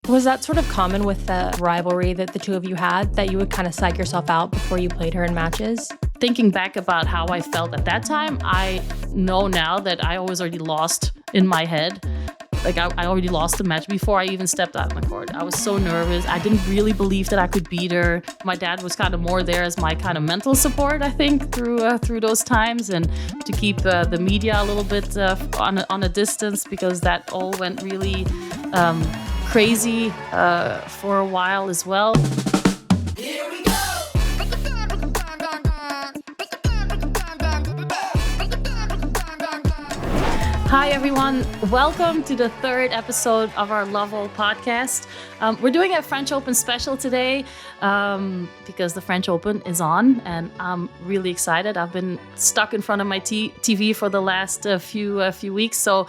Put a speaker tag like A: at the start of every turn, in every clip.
A: Was that sort of common with the rivalry that the two of you had, that you would kind of psych yourself out before you played her in matches?
B: Thinking back about how I felt at that time, I know now that I always already lost in my head. Like I already lost the match before I even stepped out on the court. I was so nervous. I didn't really believe that I could beat her. My dad was kind of more there as my kind of mental support, I think, through those times, and to keep the media a little bit on a distance, because that all went really crazy for a while as well.
C: Here we go.
B: Hi, everyone. Welcome to the third episode of our Lovell podcast. We're doing a French Open special today because the French Open is on, and I'm really excited. I've been stuck in front of my TV for the last few weeks. So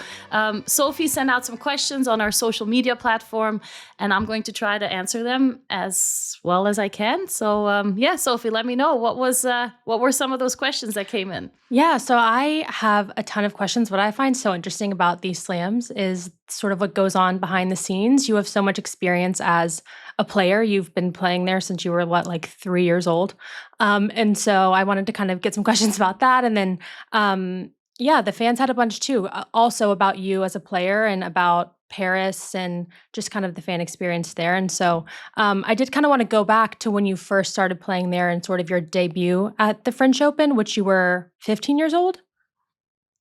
B: Sophie sent out some questions on our social media platform, and I'm going to try to answer them as well as I can. So Sophie, let me know what were some of those questions that came in.
A: Yeah, so I have a ton of questions. What I find so interesting about these slams is sort of what goes on behind the scenes. You have so much experience as a player. You've been playing there since you were, 3 years old? And so I wanted to kind of get some questions about that. And then, the fans had a bunch too, also about you as a player and about Paris and just kind of the fan experience there. And so I did kind of want to go back to when you first started playing there and sort of your debut at the French Open, which you were 15 years old.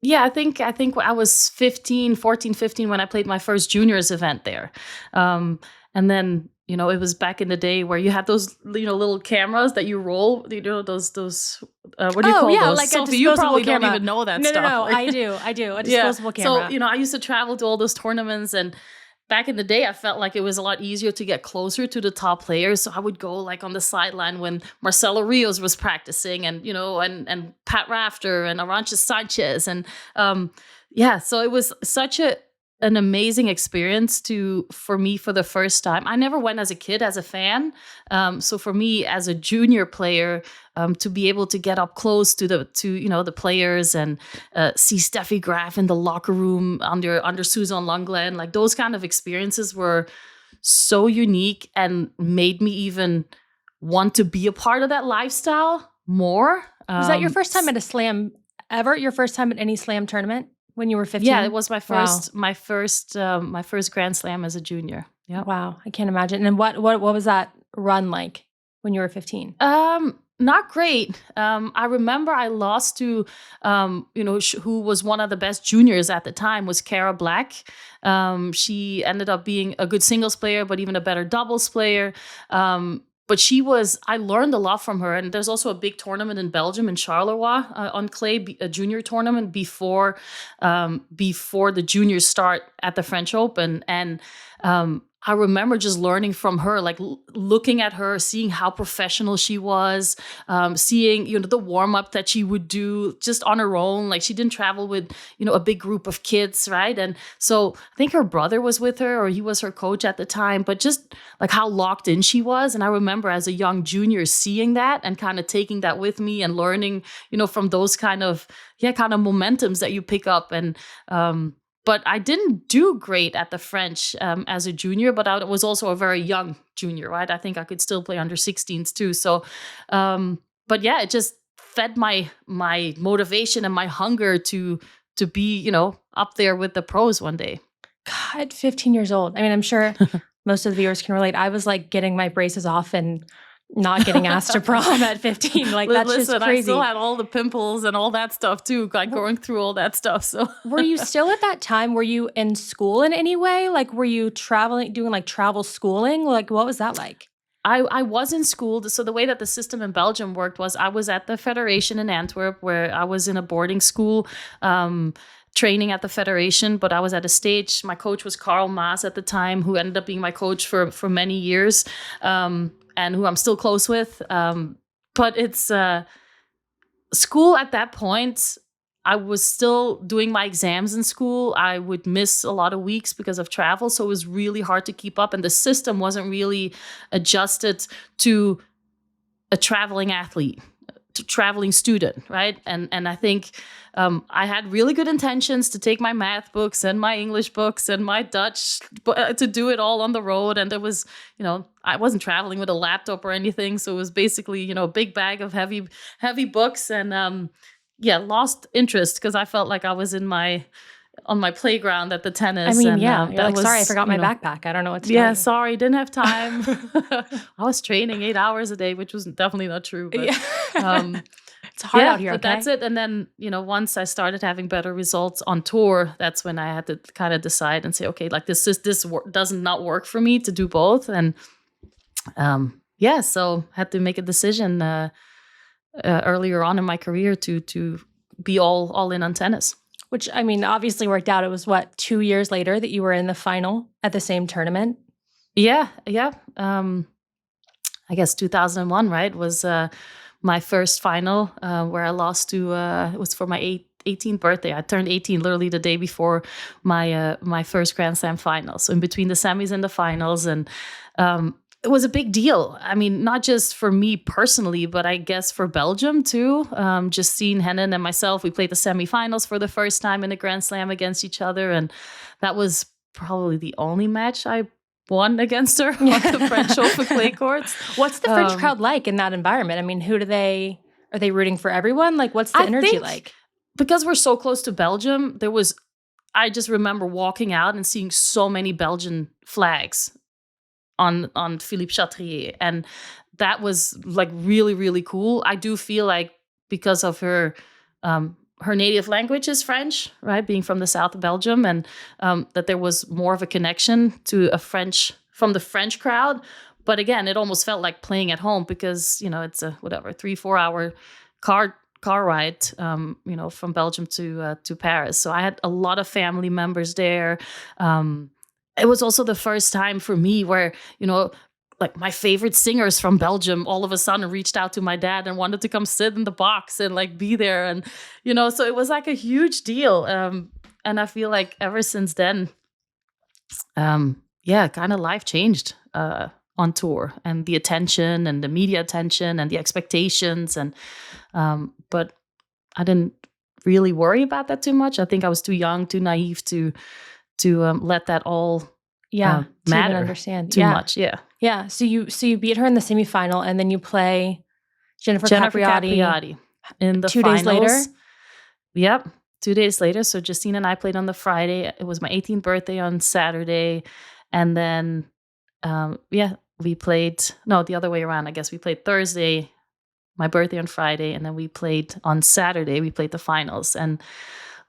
B: Yeah, I think I was 15 when I played my first juniors event there. And then, it was back in the day where you had those, little cameras that you roll, those, what do you call those?
A: Like
B: Sophie,
A: a
B: you
A: disposable
B: probably
A: camera.
B: don't even know that stuff.
A: No, I do. A disposable camera.
B: So, I used to travel to all those tournaments, and back in the day, I felt like it was a lot easier to get closer to the top players. So I would go like on the sideline when Marcelo Rios was practicing, and and Pat Rafter and Arantxa Sanchez, and so it was such an amazing experience for me for the first time. I never went as a kid as a fan, so for me as a junior player, to be able to get up close to the players and see Steffi Graf in the locker room under Susan Lundgren, like those kind of experiences were so unique and made me even want to be a part of that lifestyle more.
A: Was that your first time at a slam ever? Your first time at any slam tournament? When you were 15?
B: Yeah, it was my first,
A: Wow.
B: my first Grand Slam as a junior. Yeah.
A: Wow, I can't imagine. And what was that run like when you were 15?
B: Not great. I remember I lost to, who was one of the best juniors at the time, was Cara Black. She ended up being a good singles player, but even a better doubles player. But I learned a lot from her. And there's also a big tournament in Belgium, in Charleroi, on clay, a junior tournament before the juniors start at the French Open. And I remember just learning from her, like looking at her, seeing how professional she was, seeing, the warm up that she would do just on her own. Like she didn't travel with, a big group of kids, right? And so I think her brother was with her, or he was her coach at the time, but just like how locked in she was. And I remember as a young junior seeing that and kind of taking that with me and learning, from those kind of momentums that you pick up. And, but I didn't do great at the French as a junior, but I was also a very young junior, right? I think I could still play under 16s too. So, it just fed my motivation and my hunger to be, up there with the pros one day.
A: God, 15 years old. I mean, I'm sure most of the viewers can relate. I was like getting my braces off and not getting asked to prom at 15. Like, that's just crazy.
B: I still had all the pimples and all that stuff too, like going through all that stuff. So
A: were you still at that time? Were you in school in any way? Like, were you traveling, doing like travel schooling? Like, what was that like?
B: I was in school. So the way that the system in Belgium worked was I was at the Federation in Antwerp, where I was in a boarding school, training at the Federation, but I was at a stage. My coach was Carl Maas at the time, who ended up being my coach for many years. And who I'm still close with. But it's school at that point. I was still doing my exams in school. I would miss a lot of weeks because of travel. So it was really hard to keep up. And the system wasn't really adjusted to a traveling athlete, traveling student, right? And I think I had really good intentions to take my math books and my English books and my Dutch to do it all on the road. And there was, I wasn't traveling with a laptop or anything, so it was basically, a big bag of heavy books, and lost interest because I felt like I was on my playground at the tennis.
A: I mean,
B: and
A: you're
B: that
A: like,
B: was,
A: sorry, I forgot my backpack. I don't know what to
B: Yeah,
A: tell you.
B: sorry, didn't have time. I was training 8 hours a day, which was definitely not true. But
A: It's hard out here,
B: but
A: okay?
B: that's it. And then, once I started having better results on tour, that's when I had to kind of decide and say, okay, like this does not work for me to do both. And so I had to make a decision earlier on in my career to be all in on tennis.
A: Which, I mean, obviously worked out. It was, 2 years later that you were in the final at the same tournament?
B: Yeah. I guess 2001, right, was my first final where I lost to, it was for my 18th birthday. I turned 18 literally the day before my first Grand Slam final. So in between the semis and the finals. And it was a big deal. I mean, not just for me personally, but I guess for Belgium too. Justine, Henin, and myself, we played the semifinals for the first time in a Grand Slam against each other. And that was probably the only match I won against her on the French Open clay courts.
A: What's the French crowd like in that environment? I mean, are they rooting for everyone? Like, what's the energy like?
B: Because we're so close to Belgium, I just remember walking out and seeing so many Belgian flags on Philippe Chatrier. And that was like really, really cool. I do feel like because of her native language is French, right? Being from the south of Belgium, and that there was more of a connection to from the French crowd. But again, it almost felt like playing at home because, it's a 3-4 hour car ride, from Belgium to Paris. So I had a lot of family members there. It was also the first time for me where, like my favorite singers from Belgium all of a sudden reached out to my dad and wanted to come sit in the box and like be there. And, so it was like a huge deal. And I feel like ever since then, kind of life changed on tour, and the attention and the media attention and the expectations. And, but I didn't really worry about that too much. I think I was too young, too naive to let that all
A: to
B: matter
A: even understand
B: too much.
A: Yeah. So you beat her in the semifinal, and then you play Jennifer Capriati
B: in the
A: 2
B: finals.
A: days later.
B: Yep, 2 days later. So Justine and I played on the Friday. It was my 18th birthday on Saturday, and then we played the other way around. I guess we played Thursday, my birthday on Friday, and then we played on Saturday. We played the finals and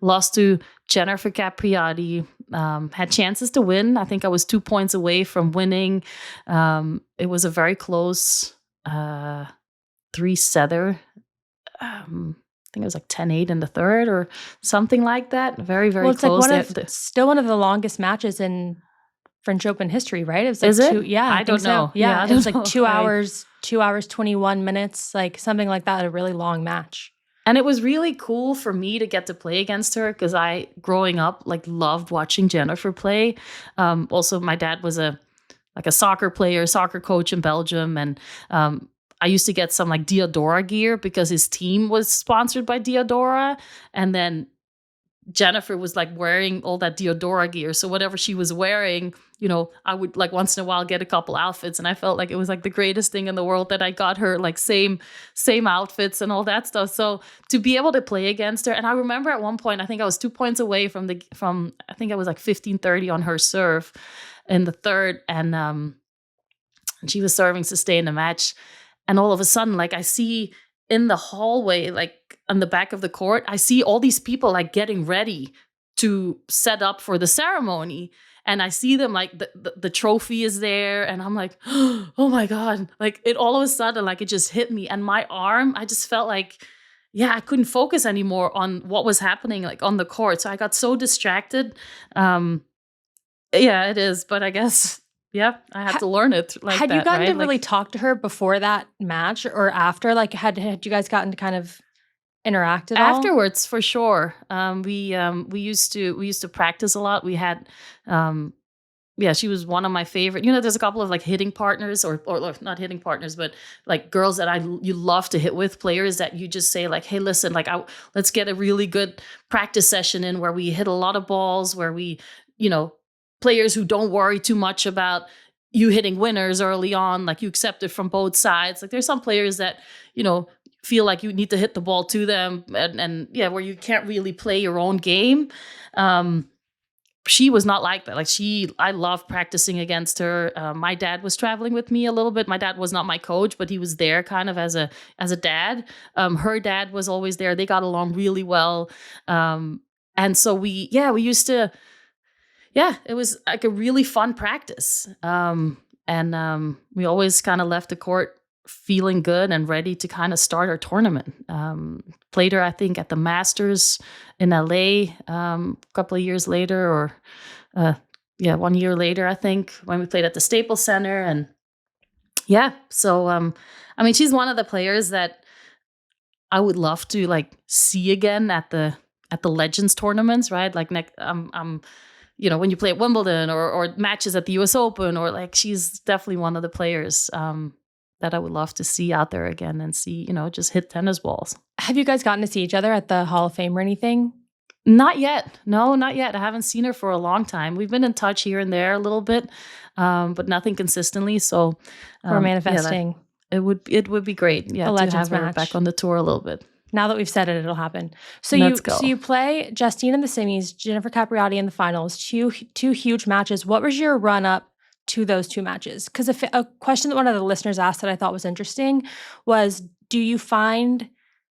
B: lost to Jennifer Capriati. Had chances to win. I think I was 2 points away from winning. It was a very close 3-setter. I think it was like 10-8 in the third or something like that. Very, very close.
A: Like still one of the longest matches in French Open history, right? It was like
B: Is it?
A: I
B: don't know.
A: So. Yeah, it was like 2
B: Right.
A: hours, 2 hours, 21 minutes, like something like that, a really long match.
B: And it was really cool for me to get to play against her because I, growing up, like loved watching Jennifer play. Also, my dad was a soccer coach in Belgium, and I used to get some like Diadora gear because his team was sponsored by Diadora, and then Jennifer was like wearing all that Diadora gear. So whatever she was wearing, I would like once in a while get a couple outfits, and I felt like it was like the greatest thing in the world that I got her like same outfits and all that stuff. So to be able to play against her, and I remember at one point I think I was 2 points away from I think I was like 15-30 on her serve in the third, and she was serving to stay in the match, and all of a sudden like I see in the hallway, like on the back of the court, I see all these people like getting ready to set up for the ceremony. And I see them like the trophy is there. And I'm like, oh my God. Like it all of a sudden, like it just hit me. And my arm, I just felt like, I couldn't focus anymore on what was happening like on the court. So I got so distracted. It is. But I guess, I had to learn it like
A: had
B: that.
A: You gotten
B: right?
A: to really talk to her before that match or after? Like had you guys gotten to kind of interact at all?
B: Afterwards, for sure. We used to practice a lot. We had yeah, she was one of my favorite. You know, there's a couple of like hitting partners or not hitting partners, but like girls that you love to hit with, players that you just say like, hey, listen, like let's get a really good practice session in where we hit a lot of balls, where we, you know, players who don't worry too much about you hitting winners early on, like you accept it from both sides. Like there's some players that, you know, feel like you need to hit the ball to them and yeah, where you can't really play your own game. She was not like that. Like I love practicing against her. My dad was traveling with me a little bit. My dad was not my coach, but he was there kind of as a dad. Her dad was always there. They got along really well. And so we used to, it was like a really fun practice. We always kind of left the court feeling good and ready to kind of start our tournament. Played her, I think, at the Masters in LA a couple of years later, or 1 year later, I think, when we played at the Staples Center. And so I mean, she's one of the players that I would love to like see again at the Legends tournaments, right? Like you know, when you play at Wimbledon or matches at the US Open, or like she's definitely one of the players that I would love to see out there again and see, you know, just hit tennis balls.
A: Have you guys gotten to see each other at the Hall of Fame or anything?
B: Not yet. No, not yet. I haven't seen her for a long time. We've been in touch here and there a little bit, but nothing consistently. So
A: we're manifesting.
B: It would be great. Yeah,
A: to
B: have her
A: match
B: back on the tour a little bit.
A: Now that we've said it, it'll happen. So you play Justine in the semis, Jennifer Capriati in the finals, two huge matches. What was your run up to those two matches? Because a question that one of the listeners asked that I thought was interesting was, do you find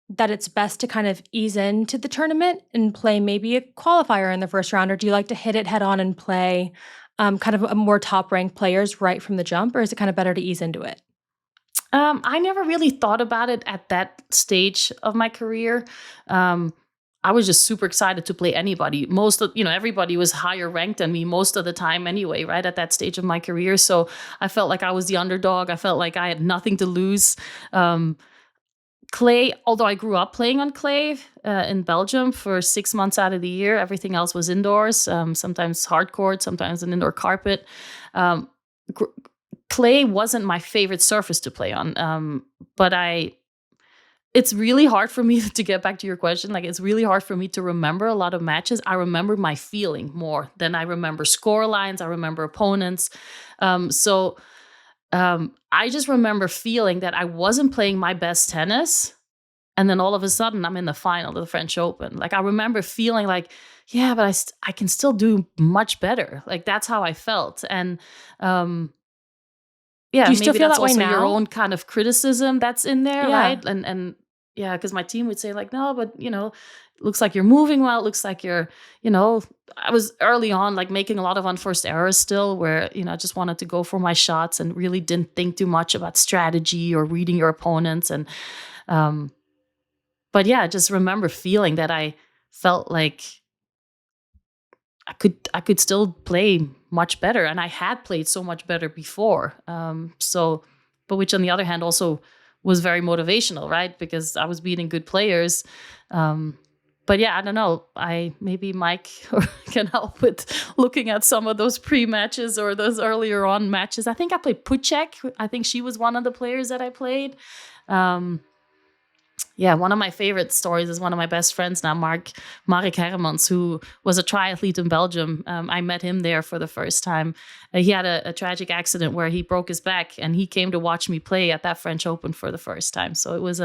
A: that it's best to kind of ease into the tournament and play maybe a qualifier in the first round, or do you like to hit it head on and play kind of a more top ranked players right from the jump, or is it kind of better to ease into it?
B: I never really thought about it at that stage of my career. I was just super excited to play anybody. Everybody was higher ranked than me most of the time anyway, right, at that stage of my career. So I felt like I was the underdog. I felt like I had nothing to lose. Clay, although I grew up playing on clay in Belgium for 6 months out of the year, everything else was indoors, sometimes hard court, sometimes an indoor carpet. Clay wasn't my favorite surface to play on, but it's really hard for me to get back to your question. Like, it's really hard for me to remember a lot of matches. I remember my feeling more than I remember score lines. I remember opponents. I just remember feeling that I wasn't playing my best tennis. And then all of a sudden I'm in the final of the French Open. Like, I remember feeling like, yeah, but I can still do much better. Like, that's how I felt. And, do you
A: still feel that way now?
B: Your own kind of criticism that's in there, right? And yeah, because my team would say like, no, but looks like you're moving well. It looks like you're, I was early on like making a lot of unforced errors still, where I just wanted to go for my shots and really didn't think too much about strategy or reading your opponents. And but yeah, I just remember feeling that I felt like I could still play much better, and I had played so much better before. But which on the other hand also was very motivational, right? Because I was beating good players. But yeah, I don't know. Maybe Mike can help with looking at some of those pre-matches or those earlier on matches. I think I played Pucek. I think she was one of the players that I played. One of my favorite stories is one of my best friends now, Mark Hermans, who was a triathlete in Belgium. I met him there for the first time. He had a tragic accident where he broke his back, and he came to watch me play at that French Open for the first time. So it was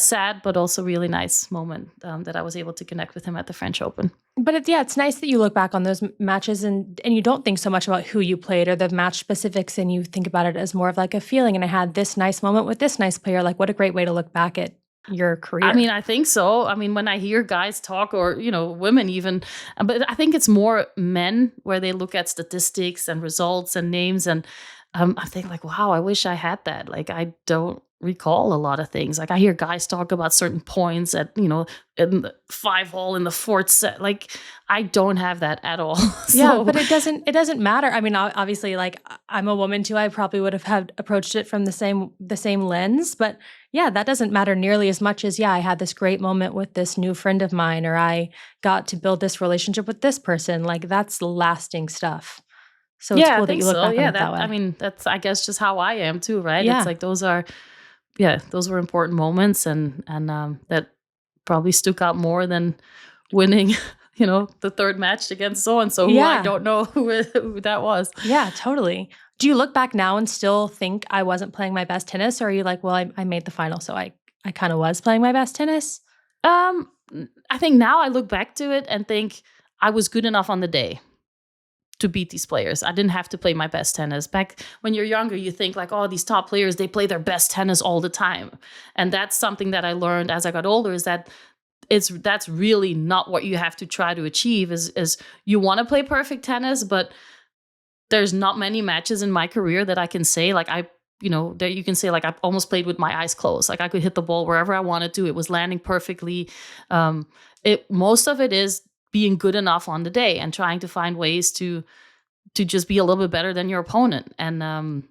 B: sad but also really nice moment that I was able to connect with him at the French Open.
A: But it's nice that you look back on those matches and you don't think so much about who you played or the match specifics, and you think about it as more of like a feeling. And I had this nice moment with this nice player. Like, what a great way to look back at your career.
B: I mean, I think so. I mean, when I hear guys talk, or women even, but I think it's more men where they look at statistics and results and names, and I think like, wow, I wish I had that. Like, I don't recall a lot of things. Like I hear guys talk about certain points at, in the 5-hole in the fourth set. Like I don't have that at all.
A: Yeah,
B: So
A: but it doesn't matter. I mean, obviously, like I'm a woman too. I probably would have had approached it from the same lens, but yeah, that doesn't matter nearly as much as I had this great moment with this new friend of mine, or I got to build this relationship with this person. Like that's lasting stuff. So it's
B: yeah, I
A: cool that
B: think
A: you look
B: so.
A: back on
B: Yeah,
A: it that way.
B: that's I guess just how I am too, right? It's
A: Yeah.
B: like those were important moments, and that probably stuck out more than winning, the third match against so and so, who I
A: Yeah.
B: don't know who that was.
A: Yeah, totally. Do you look back now and still think I wasn't playing my best tennis, or are you like, well, I made the final, so I kind of was playing my best tennis?
B: I think now I look back to it and think I was good enough on the day to beat these players. I didn't have to play my best tennis. Back when you're younger, you think like, oh, these top players, they play their best tennis all the time. And that's something that I learned as I got older, is that that's really not what you have to try to achieve. Is you want to play perfect tennis, but there's not many matches in my career that I can say like that you can say like I almost played with my eyes closed. Like I could hit the ball wherever I wanted to. It was landing perfectly. Most of it is being good enough on the day and trying to find ways to just be a little bit better than your opponent. And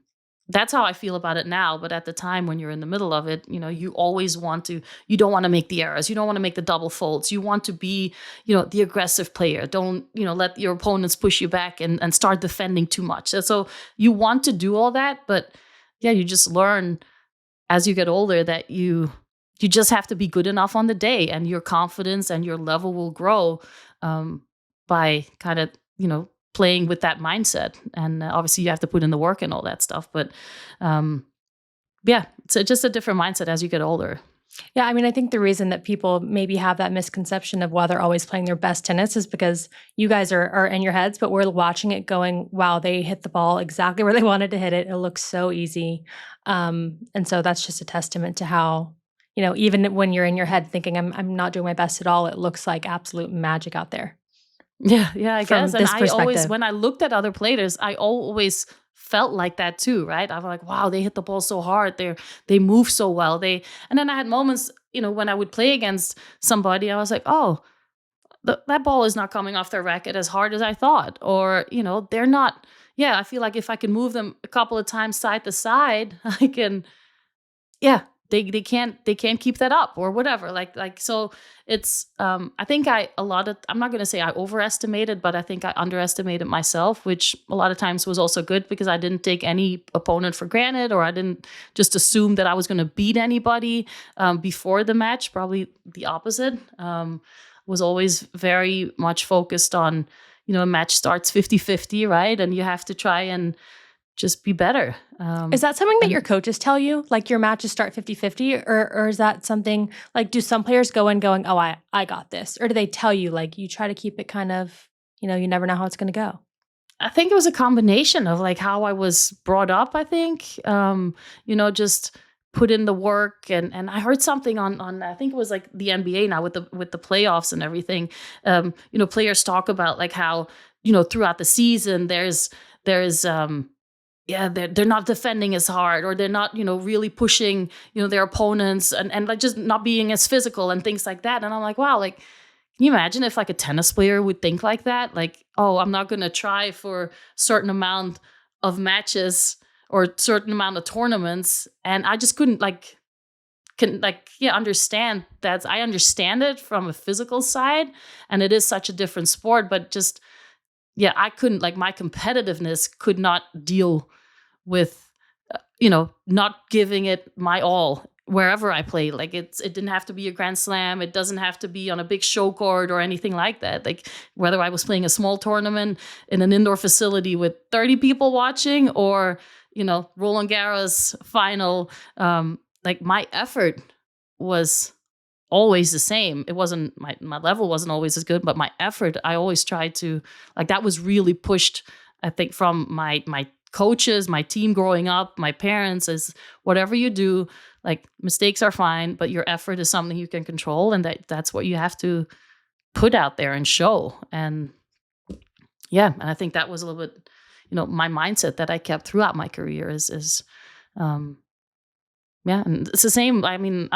B: that's how I feel about it now. But at the time when you're in the middle of it, you always you don't want to make the errors. You don't want to make the double faults. You want to be, the aggressive player. Don't, let your opponents push you back and start defending too much. So you want to do all that. But yeah, you just learn as you get older that you just have to be good enough on the day, and your confidence and your level will grow by kind of, playing with that mindset. And obviously you have to put in the work and all that stuff. But yeah, it's just a different mindset as you get older.
A: Yeah, I mean, I think the reason that people maybe have that misconception of why they're always playing their best tennis is because you guys are in your heads, but we're watching it going, wow, they hit the ball exactly where they wanted to hit it. It looks so easy. And so that's just a testament to how, even when you're in your head thinking, I'm not doing my best at all, it looks like absolute magic out there
B: Yeah, I
A: from
B: guess. And
A: this
B: I always,
A: perspective.
B: when I looked at other players, I always felt like that too, right? I was like, wow, they hit the ball so hard. They move so well. And then I had moments, when I would play against somebody, I was like, oh, that ball is not coming off their racket as hard as I thought. Or, they're not, yeah, I feel like if I can move them a couple of times side to side, I can, yeah, they can't keep that up or whatever. Like so it's I think I'm not gonna say I overestimated, but I think I underestimated myself, which a lot of times was also good because I didn't take any opponent for granted, or I didn't just assume that I was gonna beat anybody before the match. Probably the opposite. Was always very much focused on, a match starts 50-50, right? And you have to try and just be better.
A: Is that something that
B: And
A: your coaches tell you? Like your matches start 50-50, or is that something like, do some players go in going, oh, I got this? Or do they tell you like you try to keep it kind of, you never know how it's going to go?
B: I think it was a combination of like how I was brought up, I think. Just put in the work, and I heard something on I think it was like the NBA now with the playoffs and everything. Players talk about like how, throughout the season there's yeah, they're not defending as hard, or they're not, really pushing, their opponents, and like just not being as physical and things like that. And I'm like, wow, like, can you imagine if like a tennis player would think like that? Like, oh, I'm not gonna try for a certain amount of matches or a certain amount of tournaments, and I just couldn't understand that. I understand it from a physical side, and it is such a different sport, but just yeah, I couldn't, like, my competitiveness could not deal with, not giving it my all wherever I played. Like it didn't have to be a grand slam. It doesn't have to be on a big show court or anything like that. Like whether I was playing a small tournament in an indoor facility with 30 people watching, or, Roland Garros final, like my effort was always the same. It wasn't my level wasn't always as good, but my effort, I always tried to, like, that was really pushed, I think, from my coaches, my team growing up, my parents, is whatever you do, like, mistakes are fine, but your effort is something you can control, and that's what you have to put out there and show. And yeah, and I think that was a little bit, my mindset that I kept throughout my career is yeah, and it's the same. I mean,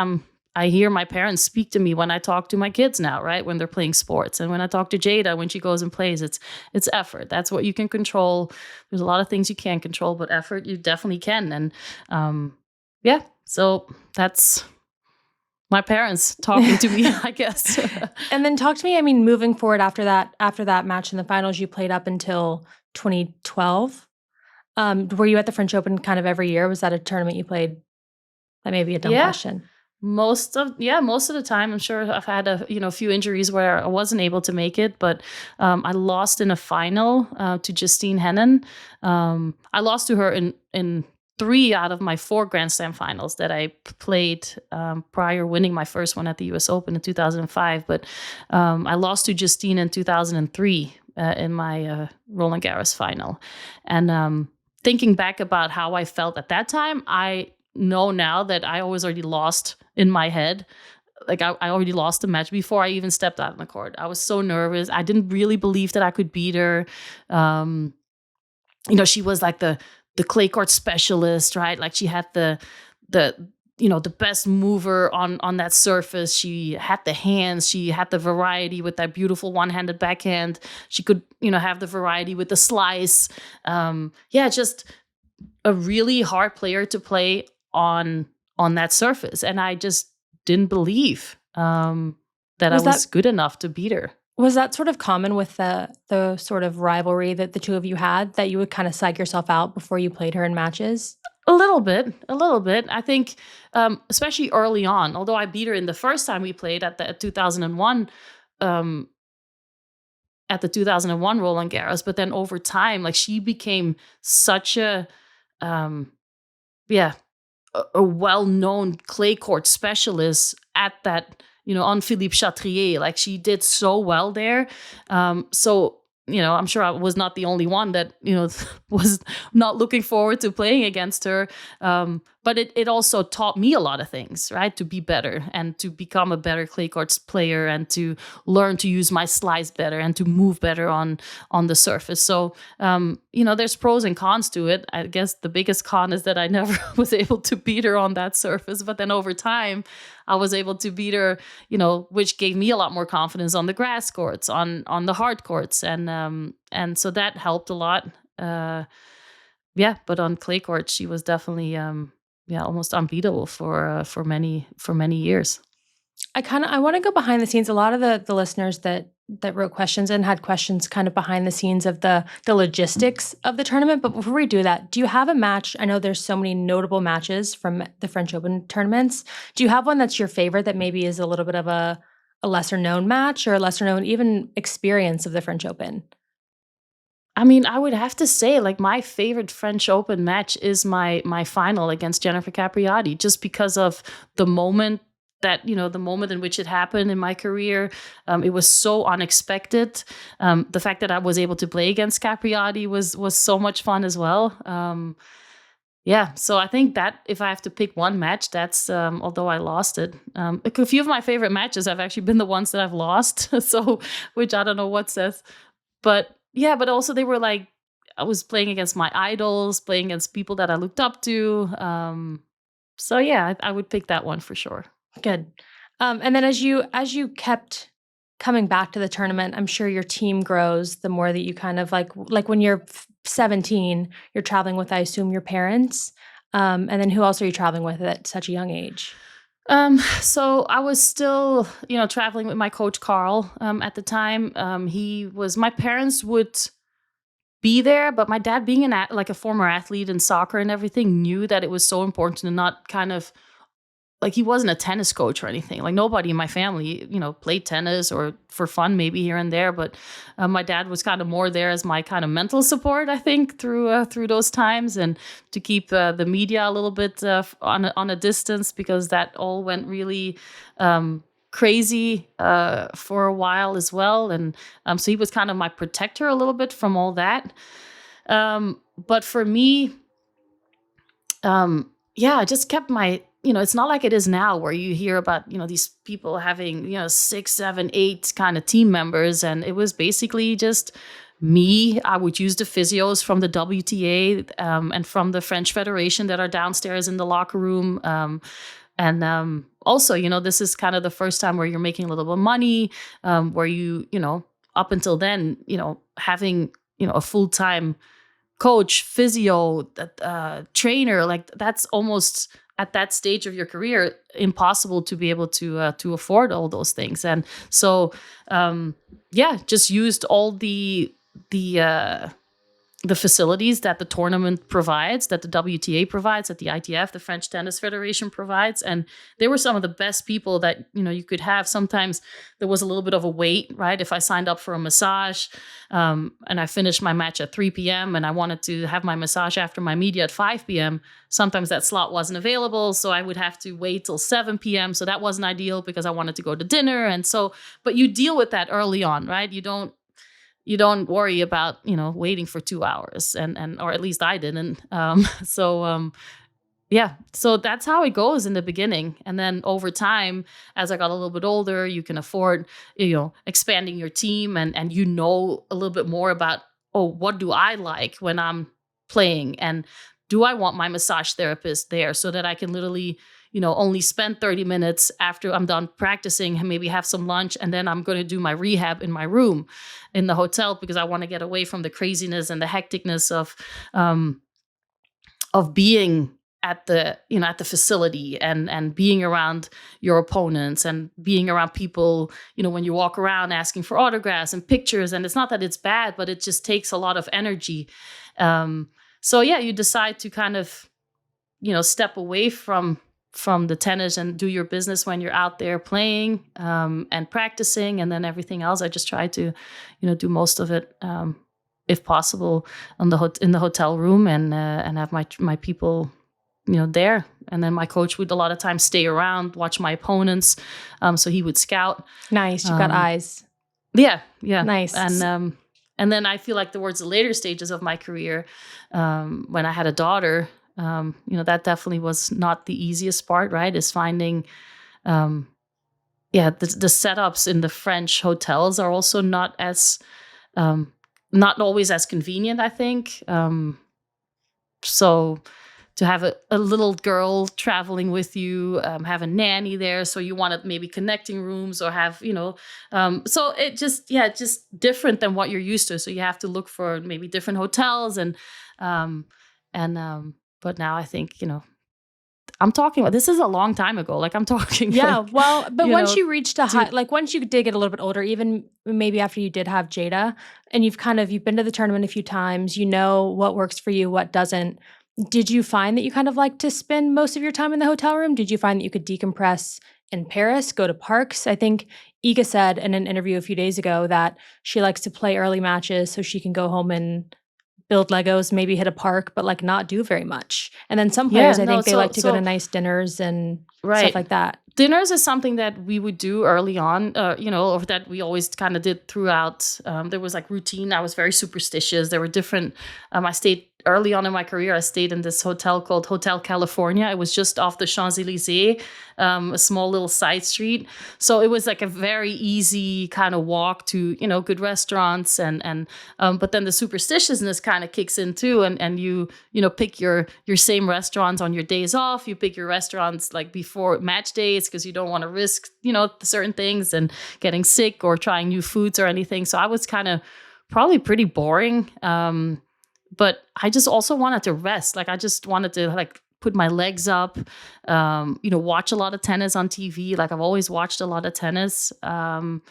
B: I hear my parents speak to me when I talk to my kids now, right? When they're playing sports, and when I talk to Jada when she goes and plays, it's effort. That's what you can control. There's a lot of things you can't control, but effort you definitely can. And yeah, so that's my parents talking to me, I guess.
A: And then talk to me, I mean, moving forward after that match in the finals you played up until 2012. Were you at the French Open kind of every year? Was that a tournament you played? That may be a dumb
B: Yeah.
A: question.
B: Most of the time. I'm sure I've had a few injuries where I wasn't able to make it, but I lost in a final to Justine Henin. I lost to her in 3 out of my 4 Grand Slam finals that I played prior winning my first one at the US Open in 2005. But I lost to Justine in 2003 in my Roland Garros final. And thinking back about how I felt at that time, I know now that I always already lost in my head. Like I already lost the match before I even stepped out on the court. I was so nervous. I didn't really believe that I could beat her. She was like the clay court specialist, right? Like she had the best mover on that surface. She had the hands. She had the variety with that beautiful one-handed backhand. She could, have the variety with the slice. Just a really hard player to play on that surface, and I just didn't believe that I was good enough to beat her.
A: Was that sort of common with the sort of rivalry that the two of you had, that you would kind of psych yourself out before you played her in matches?
B: A little bit. I think, especially early on, although I beat her in the first time we played at the 2001 Roland Garros, but then over time, like she became such a well-known clay court specialist at that, on Philippe Chatrier. Like she did so well there. So, I'm sure I was not the only one that, was not looking forward to playing against her. But it also taught me a lot of things, right? To be better and to become a better clay courts player and to learn to use my slice better and to move better on the surface. So, there's pros and cons to it. I guess the biggest con is that I never was able to beat her on that surface. But then over time, I was able to beat her, which gave me a lot more confidence on the grass courts, on the hard courts. And so that helped a lot. But on clay courts, she was definitely almost unbeatable for many years.
A: I want to go behind the scenes. A lot of the listeners that wrote questions and had questions kind of behind the scenes of the logistics of the tournament. But before we do that, do you have a match? I know there's so many notable matches from the French Open tournaments. Do you have one that's your favorite that maybe is a little bit of a lesser known match or a lesser known even experience of the French Open?
B: I mean, I would have to say, like, my favorite French Open match is my final against Jennifer Capriati, just because of the moment the moment in which it happened in my career. It was so unexpected. The fact that I was able to play against Capriati was so much fun as well. So I think that if I have to pick one match, that's, although I lost it. A few of my favorite matches have actually been the ones that I've lost, so, which I don't know what says. But but also they were like, I was playing against my idols, playing against people that I looked up to. I would pick that one for sure.
A: Good. And then as you kept coming back to the tournament, I'm sure your team grows the more that you kind of like when you're 17, you're traveling with, I assume, your parents. And then who else are you traveling with at such a young age?
B: So I was still, traveling with my coach, Carl, at the time. My parents would be there, but my dad, being a former athlete in soccer and everything, knew that it was so important to not kind of, like, he wasn't a tennis coach or anything. Like, nobody in my family, played tennis or for fun, maybe here and there. But my dad was kind of more there as my kind of mental support, I think, through those times, and to keep the media a little bit on a distance, because that all went really crazy for a while as well. And so he was kind of my protector a little bit from all that. But for me, I just kept my, it's not like it is now where you hear about, these people having, 6, 7, 8 kind of team members. And it was basically just I would use the physios from the WTA and from the French Federation that are downstairs in the locker room. Also, this is kind of the first time where you're making a little bit of money, where up until then, having, a full-time coach, physio, trainer, like that's almost at that stage of your career impossible to be able to afford all those things. And so, just used all the facilities that the tournament provides, that the WTA provides, that the ITF, the French Tennis Federation provides. And they were some of the best people that, you could have. Sometimes there was a little bit of a wait, right? If I signed up for a massage and I finished my match at 3 p.m. and I wanted to have my massage after my media at 5 p.m., sometimes that slot wasn't available. So I would have to wait till 7 p.m. So that wasn't ideal because I wanted to go to dinner. And so, but you deal with that early on, right? You don't worry about, waiting for 2 hours or at least I didn't. So that's how it goes in the beginning. And then over time, as I got a little bit older, you can afford, expanding your team and a little bit more about, what do I like when I'm playing? And do I want my massage therapist there so that I can literally, only spend 30 minutes after I'm done practicing and maybe have some lunch. And then I'm going to do my rehab in my room in the hotel because I want to get away from the craziness and the hecticness of being at the facility and being around your opponents and being around people, when you walk around asking for autographs and pictures. And it's not that it's bad, but it just takes a lot of energy. You decide to kind of, step away from the tennis and do your business when you're out there playing and practicing, and then everything else. I just try to, do most of it, if possible, in the hotel room and have my people, there. And then my coach would a lot of times stay around, watch my opponents, so he would scout.
A: Nice, you've got eyes.
B: Yeah,
A: Nice.
B: And then I feel like towards the later stages of my career, when I had a daughter. That definitely was not the easiest part, right? Is finding, the setups in the French hotels are also not always as convenient, I think. So to have a little girl traveling with you, have a nanny there, so you wanted maybe connecting rooms or have, so it just different than what you're used to. So you have to look for maybe different hotels but now I think, I'm talking about, this is a long time ago. Like I'm talking.
A: Yeah.
B: Like,
A: Well, but once you reached a high, like once you did get a little bit older, even maybe after you did have Jada and you've been to the tournament a few times, what works for you, what doesn't. Did you find that you kind of like to spend most of your time in the hotel room? Did you find that you could decompress in Paris, go to parks? I think Iga said in an interview a few days ago that she likes to play early matches so she can go home and build Legos, maybe hit a park, but like not do very much. And then some players, I think they like to go to nice dinners and stuff like that.
B: Dinners is something that we would do early on, or that we always kind of did throughout. There was like routine. I was very superstitious. There were different, I stayed early on in my career. I stayed in this hotel called Hotel California. It was just off the Champs-Élysées, a small little side street. So it was like a very easy kind of walk to, good restaurants but then the superstitiousness kind of kicks in too. And you pick your same restaurants on your days off. You pick your restaurants like before match days because you don't want to risk, certain things and getting sick or trying new foods or anything. So I was kind of probably pretty boring. But I just also wanted to rest. Like I just wanted to like put my legs up, watch a lot of tennis on TV. Like I've always watched a lot of tennis. And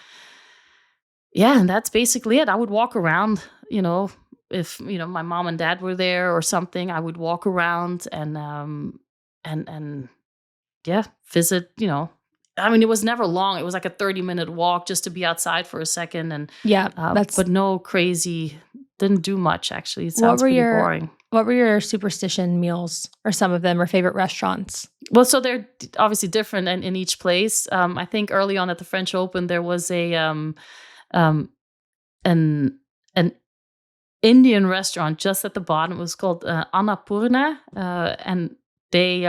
B: that's basically it. I would walk around, if, my mom and dad were there or something, I would walk around and visit, it was never long. It was like a 30-minute walk just to be outside for a second. And but no crazy, didn't do much actually. It sounds pretty boring.
A: What were your superstition meals or some of them or favorite restaurants?
B: Well, so they're obviously different in each place. I think early on at the French Open, there was an Indian restaurant just at the bottom. It was called Annapurna. And they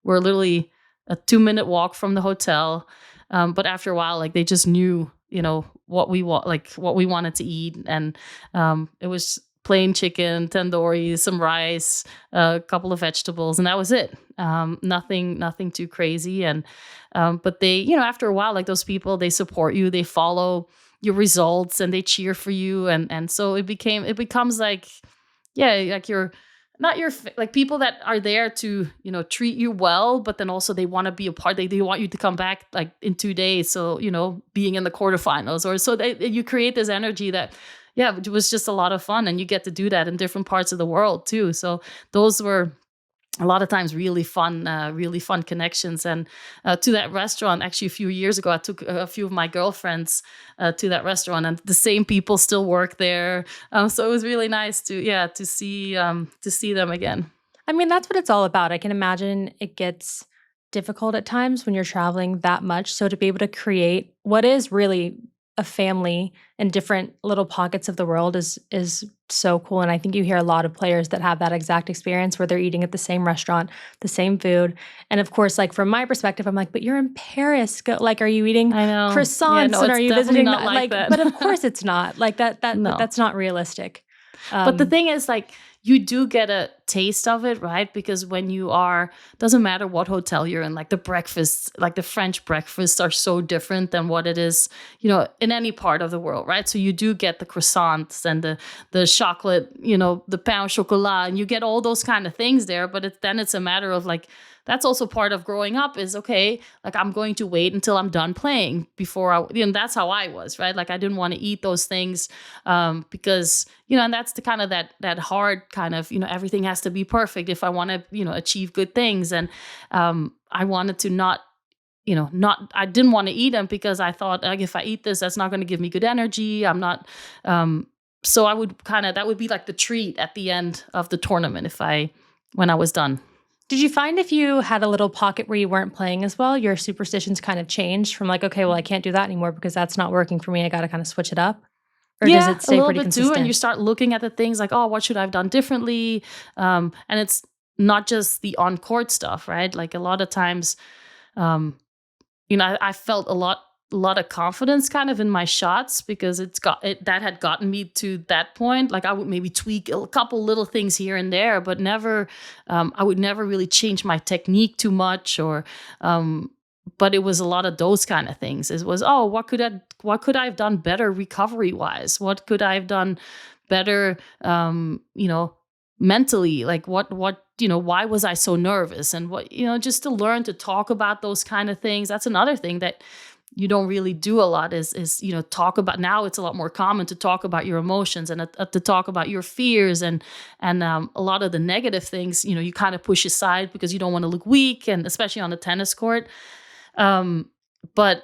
B: were literally a 2-minute walk from the hotel. But after a while, like they just knew, what we want, like what we wanted to eat. And it was plain chicken, tandoori, some rice, a couple of vegetables, and that was it. Nothing too crazy. And but they, after a while, like those people, they support you, they follow your results, and they cheer for you. And so it becomes like, yeah, like you're not your like people that are there to treat you well, but then also they want to be a part. They want you to come back like in 2 days. So being in the quarterfinals, or so you create this energy that, yeah, it was just a lot of fun, and you get to do that in different parts of the world too. So those were a lot of times really fun connections. And to that restaurant, actually a few years ago, I took a few of my girlfriends to that restaurant, and the same people still work there. So it was really nice to see them again.
A: I mean, that's what it's all about. I can imagine it gets difficult at times when you're traveling that much. So to be able to create what is really a family in different little pockets of the world is so cool. And I think you hear a lot of players that have that exact experience where they're eating at the same restaurant, the same food. And of course, like from my perspective, I'm like, but you're in Paris. Like, are you eating
B: I know.
A: croissants
B: no,
A: and are you
B: definitely
A: visiting?
B: not like that.
A: But of course it's not. Like that
B: No.
A: that's not realistic.
B: But the thing is, like, you do get a taste of it, right? Because when you doesn't matter what hotel you're in, like the breakfasts, like the French breakfasts are so different than what it is, in any part of the world, right? So you do get the croissants and the chocolate, the pain au chocolat, and you get all those kind of things there. But then it's a matter of like, that's also part of growing up is, okay, like I'm going to wait until I'm done playing before that's how I was, right? Like I didn't want to eat those things because, and that's the kind of that hard kind of, everything has to be perfect if I want to, achieve good things. And I wanted to I didn't want to eat them because I thought, like, if I eat this, that's not going to give me good energy. I'm not, so I would that would be like the treat at the end of the tournament when I was done.
A: Did you find if you had a little pocket where you weren't playing as well, your superstitions kind of changed from like, okay, well, I can't do that anymore because that's not working for me. I got to kind of switch it up? Or does it stay
B: a little
A: pretty
B: bit
A: consistent?
B: too. And you start looking at the things like, oh, what should I have done differently? And it's not just the on-court stuff, right? Like a lot of times, I felt a lot of confidence kind of in my shots because that had gotten me to that point. Like I would maybe tweak a couple little things here and there, but never, I would never really change my technique too much but it was a lot of those kind of things. It was, oh, what could I have done better recovery wise? What could I have done better, mentally? Like what, why was I so nervous? And what, just to learn to talk about those kind of things. That's another thing that you don't really do a lot is talk about. Now it's a lot more common to talk about your emotions and to talk about your fears and a lot of the negative things, you kind of push aside because you don't want to look weak, and especially on the tennis court. But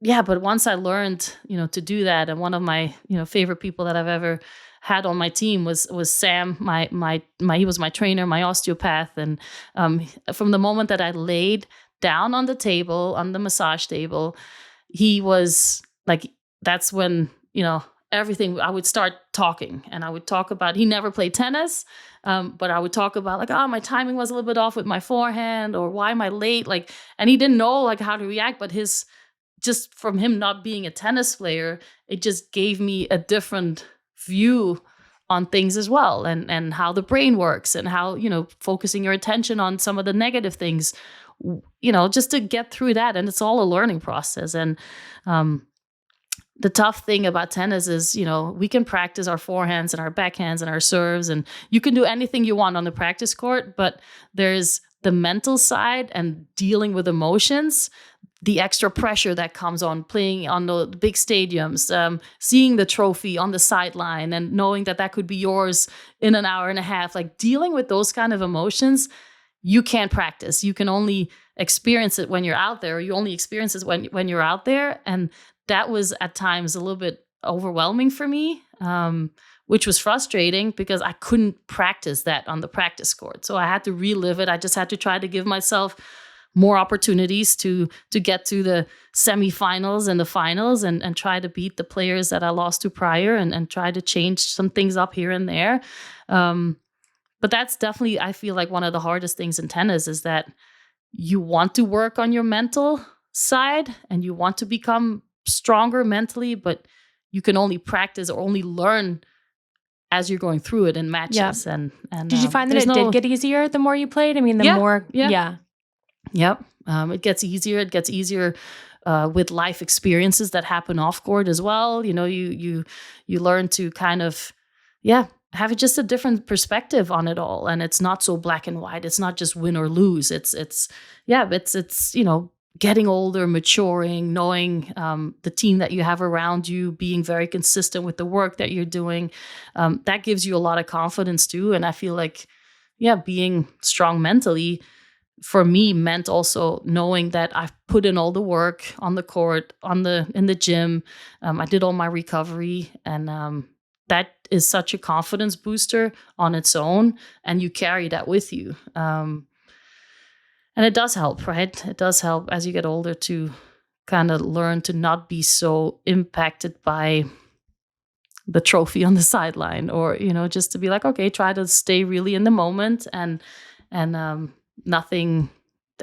B: once I learned, to do that, and one of my, favorite people that I've ever had on my team was Sam, he was my trainer, my osteopath. And from the moment that I laid down on the table, on the massage table, he was like, that's when, everything, I would start talking, and I would talk about, he never played tennis, but I would talk about like, oh, my timing was a little bit off with my forehand, or why am I late? Like, and he didn't know like how to react, but just from him not being a tennis player, it just gave me a different view on things as well, and how the brain works, and how, focusing your attention on some of the negative things, just to get through that. And it's all a learning process. And the tough thing about tennis is, we can practice our forehands and our backhands and our serves, and you can do anything you want on the practice court, but there's the mental side and dealing with emotions, the extra pressure that comes on playing on the big stadiums, seeing the trophy on the sideline and knowing that could be yours in an hour and a half, like dealing with those kind of emotions, you can't practice. You can only experience it when you're out there, or you only experience it when you're out there. And that was at times a little bit overwhelming for me, which was frustrating because I couldn't practice that on the practice court. So I had to relive it. I just had to try to give myself more opportunities to get to the semifinals and the finals, and try to beat the players that I lost to prior, and try to change some things up here and there. But that's definitely, I feel like, one of the hardest things in tennis is that you want to work on your mental side, and you want to become stronger mentally, but you can only practice or only learn as you're going through it in matches. And
A: Did you find that it did get easier the more you played? I mean, the more,
B: Yep. It gets easier. It gets easier with life experiences that happen off court as well. You know, you learn to kind of, have just a different perspective on it all, and it's not so black and white. It's not just win or lose. It's you know, getting older, maturing, knowing the team that you have around you, being very consistent with the work that you're doing. That gives you a lot of confidence too. And I feel like, being strong mentally for me meant also knowing that I've put in all the work on the court, in the gym. I did all my recovery, and that is such a confidence booster on its own, and you carry that with you. And it does help, right? It does help as you get older to kind of learn to not be so impacted by the trophy on the sideline, or, you know, just to be like, okay, try to stay really in the moment, and nothing.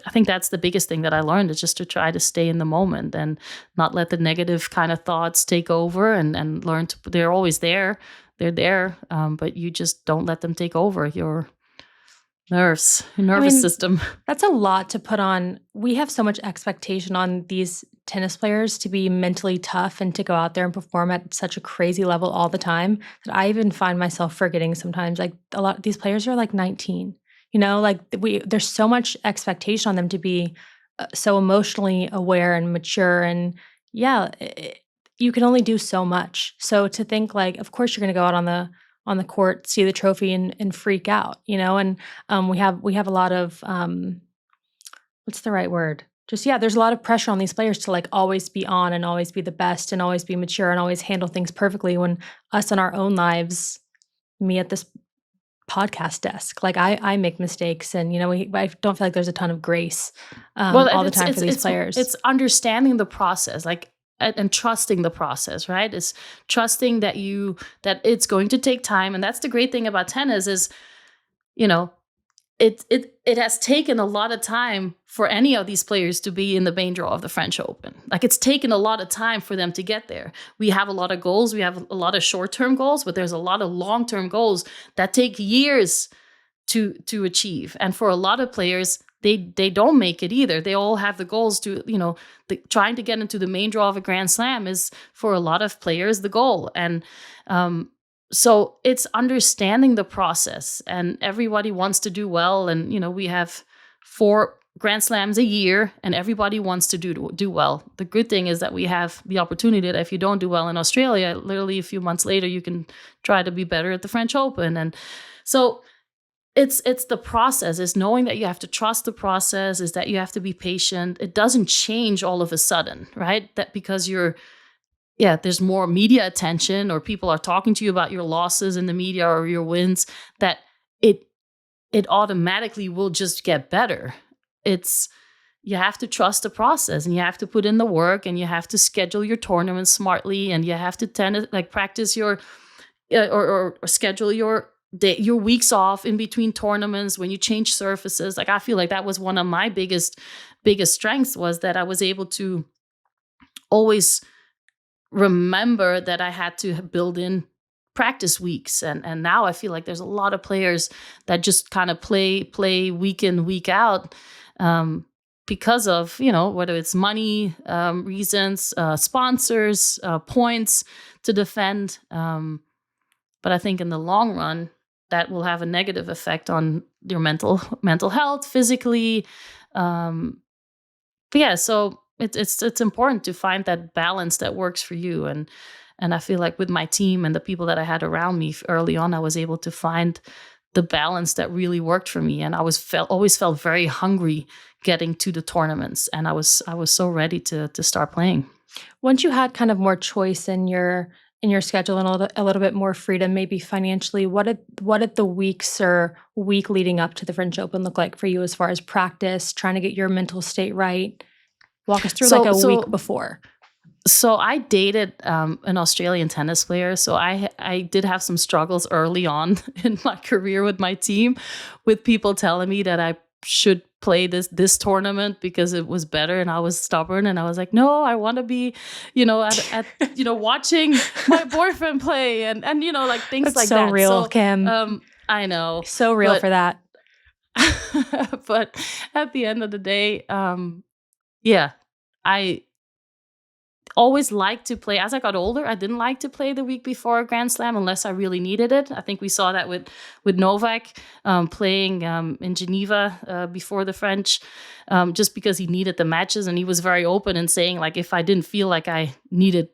B: I think that's the biggest thing that I learned, is just to try to stay in the moment and not let the negative kind of thoughts take over, and learn to, they're always there. They're there, but you just don't let them take over your nerves, your nervous system.
A: That's a lot to put on. We have so much expectation on these tennis players to be mentally tough and to go out there and perform at such a crazy level all the time that I even find myself forgetting sometimes. Like, a lot of these players are like 19. You know, like there's so much expectation on them to be so emotionally aware and mature, and you can only do so much. So to think like, of course you're going to go out on the court, see the trophy, and freak out, you know. And we have a lot of what's the right word? Just there's a lot of pressure on these players to like always be on and always be the best and always be mature and always handle things perfectly. When us in our own lives, me at this podcast desk, like I make mistakes, and you know, I don't feel like there's a ton of grace all the time for these players.
B: It's understanding the process, like, and trusting the process, right? It's trusting that it's going to take time. And that's the great thing about tennis is, you know, it has taken a lot of time for any of these players to be in the main draw of the French Open. Like, it's taken a lot of time for them to get there. We have a lot of goals. We have a lot of short-term goals, but there's a lot of long-term goals that take years to achieve. And for a lot of players, they don't make it either. They all have the goals to, you know, trying to get into the main draw of a Grand Slam is, for a lot of players, the goal. And so it's understanding the process, and everybody wants to do well. And, you know, we have 4 Grand Slams a year, and everybody wants to do well. The good thing is that we have the opportunity that if you don't do well in Australia, literally a few months later, you can try to be better at the French Open. And so it's the process, is knowing that you have to trust the process, is that you have to be patient. It doesn't change all of a sudden, right? That because there's more media attention, or people are talking to you about your losses in the media or your wins, that it automatically will just get better. You have to trust the process, and you have to put in the work, and you have to schedule your tournaments smartly, and you have to practice your or schedule your weeks off in between tournaments when you change surfaces. Like, I feel like that was one of my biggest strengths, was that I was able to always remember that I had to build in practice weeks. And now I feel like there's a lot of players that just kind of play week in, week out, because of, you know, whether it's money reasons, sponsors, points to defend. But I think in the long run, that will have a negative effect on your mental health, physically. So it's important to find that balance that works for you. And I feel like with my team and the people that I had around me early on, I was able to find the balance that really worked for me. And I always felt very hungry getting to the tournaments, and I was so ready to start playing.
A: Once you had kind of more choice in your schedule and a little bit more freedom, maybe financially, what did the weeks or week leading up to the French Open look like for you, as far as practice, trying to get your mental state right? Walk us through a week before.
B: So I dated an Australian tennis player. So I did have some struggles early on in my career with my team, with people telling me that I should play this tournament because it was better, and I was stubborn, and I was like, no, I want to be, at watching my boyfriend play, and like things
A: That's
B: like
A: so
B: that.
A: real,
B: So
A: Kim.
B: I know,
A: So real
B: but-
A: for that.
B: but at the end of the day, I always liked to play. As I got older, I didn't like to play the week before a Grand Slam unless I really needed it. I think we saw that with Novak playing in Geneva before the French, just because he needed the matches, and he was very open in saying, like, if I didn't feel like I needed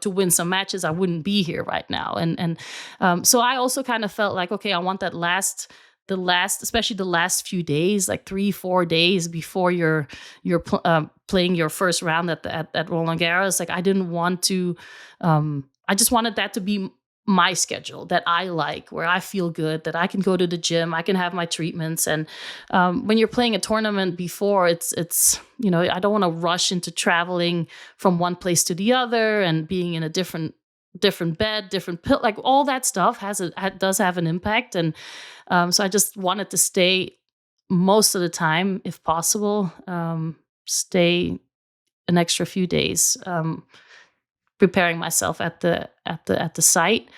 B: to win some matches, I wouldn't be here right now. And so I also kind of felt like, okay, I want that especially the last few days, like 3-4 days before you're playing your first round at Roland Garros. Like, I didn't want to, I just wanted that to be my schedule that I like, where I feel good, that I can go to the gym, I can have my treatments. And when you're playing a tournament before, it's I don't want to rush into traveling from one place to the other and being in a different bed, different pill, like all that stuff does have an impact. And so I just wanted to stay most of the time, if possible, stay an extra few days, preparing myself at the site.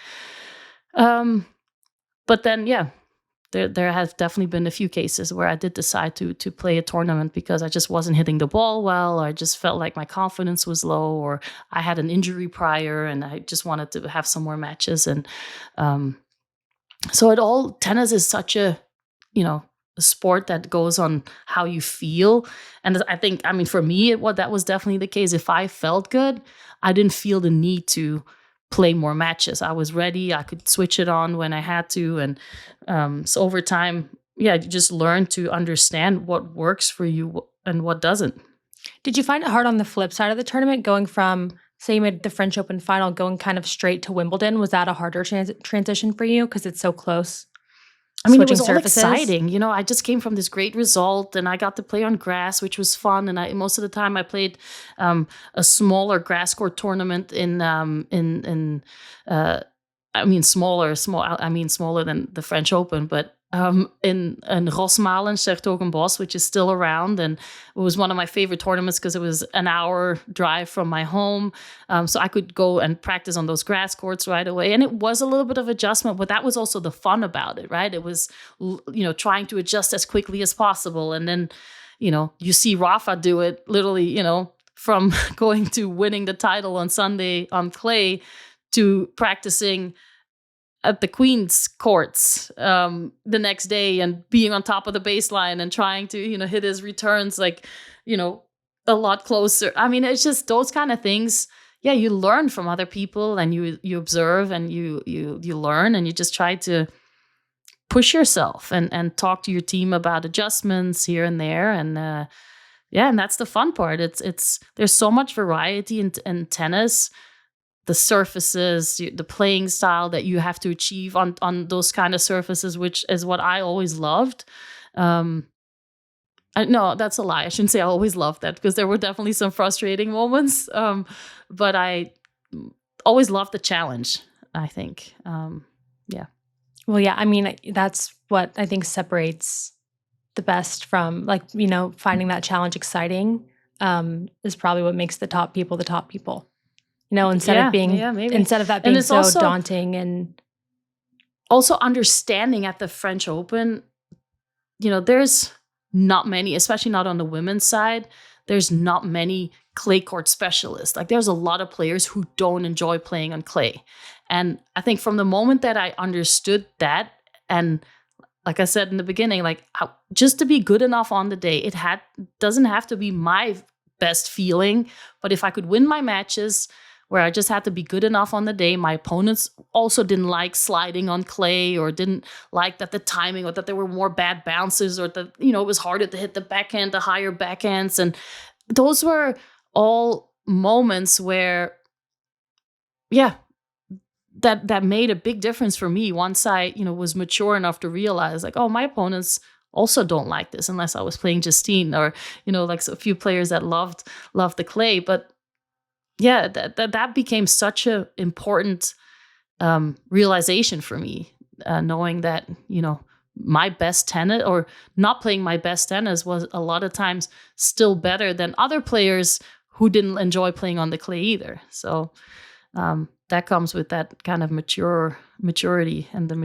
B: But then, there have definitely been a few cases where I did decide to play a tournament because I just wasn't hitting the ball well, or I just felt like my confidence was low, or I had an injury prior and I just wanted to have some more matches. And so tennis is such a sport that goes on how you feel. And I think, for me, that was definitely the case. If I felt good, I didn't feel the need to play more matches. I was ready. I could switch it on when I had to. And so over time, you just learn to understand what works for you and what doesn't.
A: Did you find it hard on the flip side of the tournament, going from, say you made the French Open final, going kind of straight to Wimbledon? Was that a harder transition for you because it's so close?
B: It was all
A: surfaces?
B: exciting. I just came from this great result, and I got to play on grass, which was fun. And most of the time I played a smaller grass court tournament smaller than the French Open, but in Rosmalen, 's-Hertogenbosch, which is still around. And it was one of my favorite tournaments because it was an hour drive from my home. So I could go and practice on those grass courts right away. And it was a little bit of adjustment, but that was also the fun about it, right? It was, trying to adjust as quickly as possible. And then, you see Rafa do it literally, from going to winning the title on Sunday on clay to practicing at the Queen's courts the next day and being on top of the baseline and trying to, hit his returns like, a lot closer. It's just those kind of things. Yeah, you learn from other people, and you observe, and you learn, and you just try to push yourself and talk to your team about adjustments here and there. And and that's the fun part. It's there's so much variety in tennis. The surfaces, the playing style that you have to achieve on those kind of surfaces, which is what I always loved. No, that's a lie. I shouldn't say I always loved that, because there were definitely some frustrating moments. But I always loved the challenge, I think.
A: Well, yeah, that's what I think separates the best from, finding that challenge exciting is probably what makes the top people the top people. Instead of that being so also daunting. And
B: also understanding at the French Open, there's not many, especially not on the women's side, there's not many clay court specialists. Like, there's a lot of players who don't enjoy playing on clay. And I think from the moment that I understood that, and like I said in the beginning, just to be good enough on the day, doesn't have to be my best feeling, but if I could win my matches, where I just had to be good enough on the day. My opponents also didn't like sliding on clay, or didn't like that the timing, or that there were more bad bounces, or that, it was harder to hit the backhand, the higher backhands. And those were all moments where, that made a big difference for me once I, was mature enough to realize, like, oh, my opponents also don't like this, unless I was playing Justine, or, a few players that loved the clay. But that became such a important realization for me, knowing that, my best tennis or not playing my best tennis was a lot of times still better than other players who didn't enjoy playing on the clay either. So that comes with that kind of maturity and the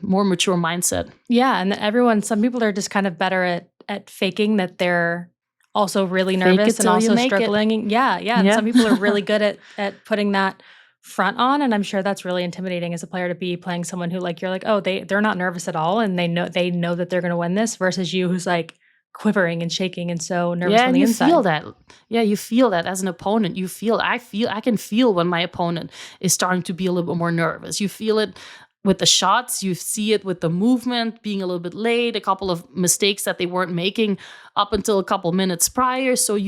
B: more mature mindset.
A: Yeah, and some people are just kind of better at faking that they're also really
B: Fake
A: nervous
B: it
A: and
B: till you
A: also
B: make it.
A: struggling. Yeah. And
B: Yeah.
A: some people are really good at putting that front on, and I'm sure that's really intimidating as a player to be playing someone who like you're like, oh, they're not nervous at all, and they know that they're going to win this, versus you who's like quivering and shaking and so nervous
B: Yeah,
A: on
B: and
A: the
B: you
A: inside.
B: feel that. Yeah, you feel that as an opponent. I can feel when my opponent is starting to be a little bit more nervous. You feel it with the shots, you see it with the movement, being a little bit late, a couple of mistakes that they weren't making up until a couple minutes prior. So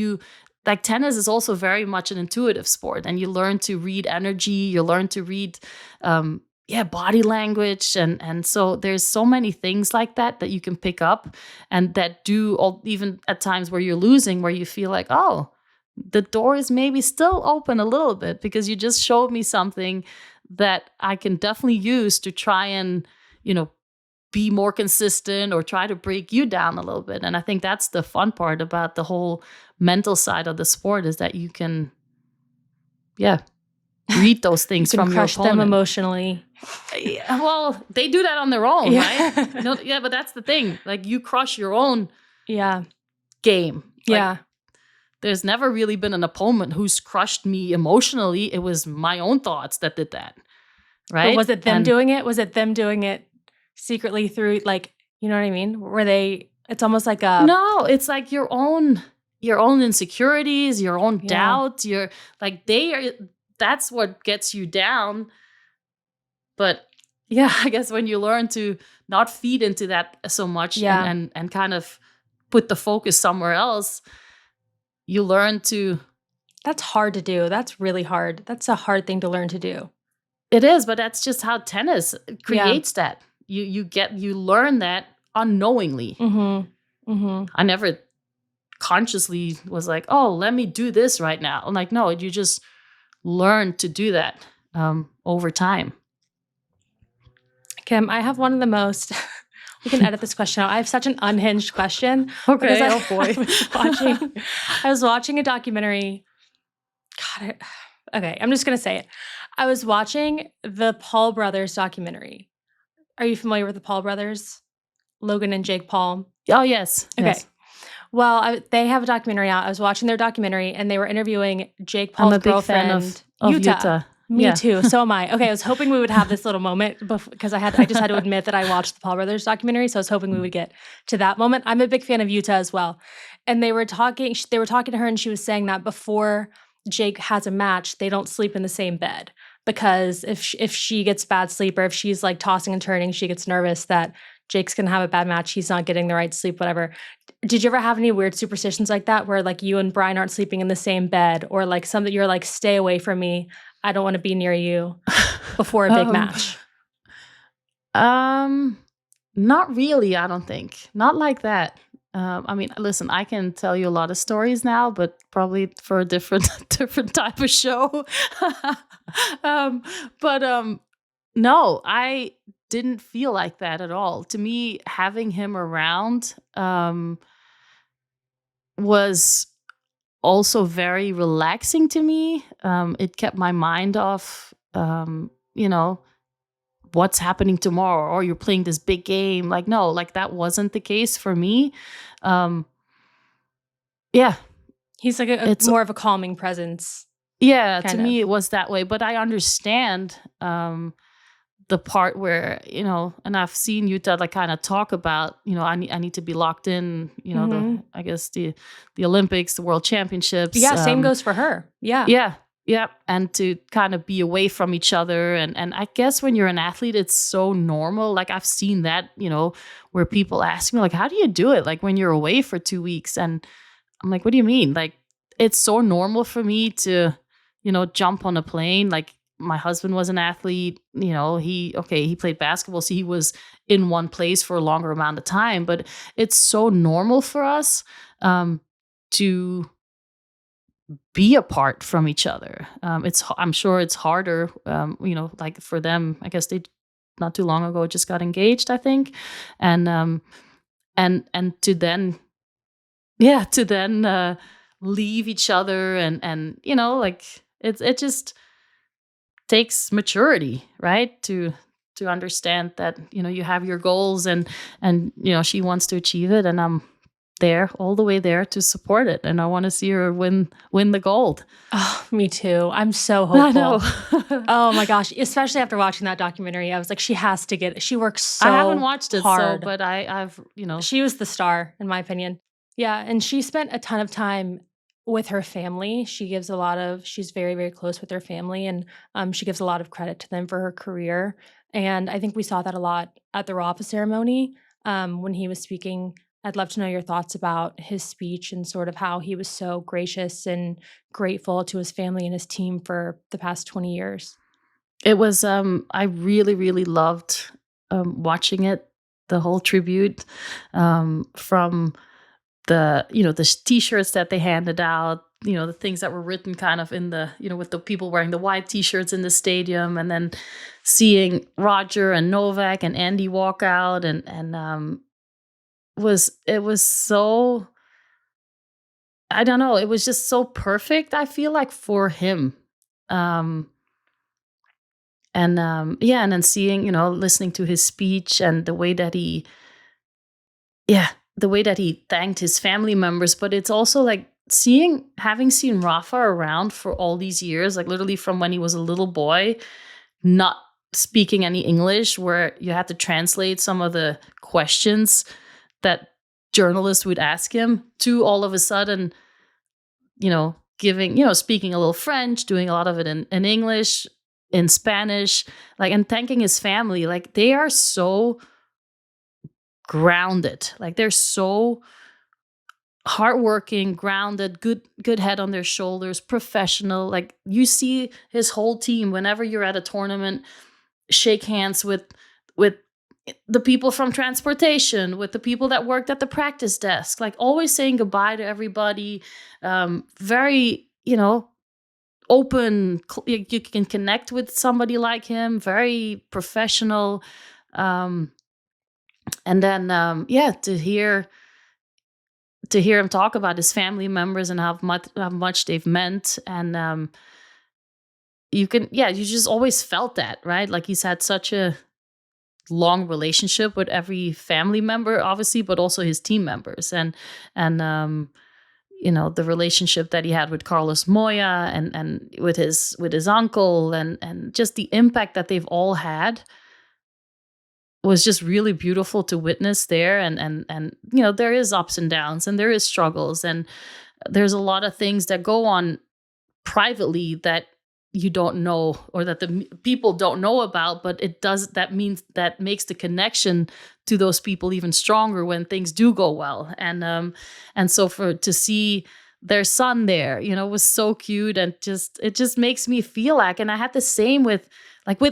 B: like tennis is also very much an intuitive sport, and you learn to read energy, you learn to read body language, and so there's so many things like that you can pick up, and that even at times where you're losing, where you feel like, oh, the door is maybe still open a little bit because you just showed me something that I can definitely use to try and, be more consistent or try to break you down a little bit. And I think that's the fun part about the whole mental side of the sport, is that you can, read those things
A: You can
B: from your
A: crush
B: opponent.
A: them emotionally.
B: Yeah, well, they do that on their own,
A: Yeah.
B: right? No, yeah, but that's the thing. Like, you crush your own
A: Yeah.
B: game. Like,
A: Yeah.
B: there's never really been an opponent who's crushed me emotionally. It was my own thoughts that did that, right?
A: But was it them doing it? Was it them doing it secretly through, like, you know what I mean? It's almost like a...
B: No, it's like your own insecurities, your own
A: Yeah.
B: doubt. That's what gets you down. But yeah, I guess when you learn to not feed into that so much,
A: Yeah.
B: and kind of put the focus somewhere else, you learn to...
A: That's hard to do. That's really hard. That's a hard thing to learn to do.
B: It is, but that's just how tennis creates that. You learn that unknowingly.
A: Mm-hmm. Mm-hmm.
B: I never consciously was like, oh, let me do this right now. I'm like, no, you just learn to do that over time.
A: Kim, I have one of the most... We can edit this question out. I have such an unhinged question.
B: Okay,
A: because
B: oh boy.
A: I was watching a documentary. God, okay, I'm just going to say it. I was watching the Paul brothers documentary. Are you familiar with the Paul brothers? Logan and Jake Paul?
B: Oh, yes.
A: Okay.
B: Yes.
A: Well, they have a documentary out. I was watching their documentary, and they were interviewing Jake
B: I'm
A: Paul's
B: a big
A: girlfriend,
B: fan of Utah.
A: Me
B: Yeah.
A: too. So am I. Okay, I was hoping we would have this little moment because I just had to admit that I watched the Paul brothers documentary. So I was hoping we would get to that moment. I'm a big fan of Utah as well. And they were talking to her, and she was saying that before Jake has a match, they don't sleep in the same bed, because if she gets bad sleep, or if she's like tossing and turning, she gets nervous that Jake's gonna have a bad match, he's not getting the right sleep, whatever. Did you ever have any weird superstitions like that, where like you and Brian aren't sleeping in the same bed, or like something you're like, stay away from me, I don't want to be near you before a big match?
B: Not really, I don't think. Not like that. I mean, listen, I can tell you a lot of stories now, but probably for a different type of show. No, I didn't feel like that at all. To me, having him around was also very relaxing to me. It kept my mind off, what's happening tomorrow, or you're playing this big game. Like, no, like that wasn't the case for me.
A: He's like it's more of a calming presence.
B: Yeah, to me it was that way. But I understand the part where, and I've seen Utah like kind of talk about, I need to be locked in, I guess the Olympics, the World Championships.
A: Yeah, same goes for her. Yeah.
B: Yeah. And to kind of be away from each other. And I guess when you're an athlete, it's so normal. Like I've seen that, where people ask me like, how do you do it? Like when you're away for 2 weeks? And I'm like, what do you mean? Like, it's so normal for me to, jump on a plane. Like my husband was an athlete, he played basketball. So he was in one place for a longer amount of time, but it's so normal for us to be apart from each other. I'm sure it's harder, like for them, I guess they not too long ago just got engaged, I think, and to then leave each other, and like it just takes maturity, right? To understand that you have your goals, and she wants to achieve it, and I'm there all the way there to support it, and I want to see her win the gold.
A: Oh, me too. I'm so hopeful.
B: I know.
A: Oh my gosh, especially after watching that documentary, I was like, she has to get it. She works so
B: I haven't watched it,
A: hard.
B: but I've
A: She was the star, in my opinion. Yeah, and she spent a ton of time with her family. She's very, very close with her family, and she gives a lot of credit to them for her career. And I think we saw that a lot at the Rafa ceremony when he was speaking. I'd love to know your thoughts about his speech and sort of how he was so gracious and grateful to his family and his team for the past 20 years.
B: It was I really, really loved watching it, the whole tribute, from the t-shirts that they handed out, the things that were written kind of in the, with the people wearing the white t-shirts in the stadium, and then seeing Roger and Novak and Andy walk out, and it was so, I don't know, it was just so perfect, I feel like, for him. And then seeing, listening to his speech, and the way that he thanked his family members. But it's also like having seen Rafa around for all these years, like literally from when he was a little boy, not speaking any English, where you had to translate some of the questions that journalists would ask him, to all of a sudden, speaking a little French, doing a lot of it in English, in Spanish, like, and thanking his family. Like, they are so grounded, like they're so hardworking, grounded, good head on their shoulders, professional. Like, you see his whole team whenever you're at a tournament, shake hands with the people from transportation, with the people that worked at the practice desk, like always saying goodbye to everybody. Very, open. You can connect with somebody like him, very professional. And then, to hear him talk about his family members and how much they've meant. And you just always felt that, right? Like, he's had such a long relationship with every family member, obviously, but also his team members, and the relationship that he had with Carlos Moya, and with his uncle, and just the impact that they've all had was just really beautiful to witness there. And there is ups and downs, and there is struggles, and there's a lot of things that go on privately that you don't know, or that the people don't know about, but that makes the connection to those people even stronger when things do go well. And so to see their son there, was so cute, and it just makes me feel like, and I had the same with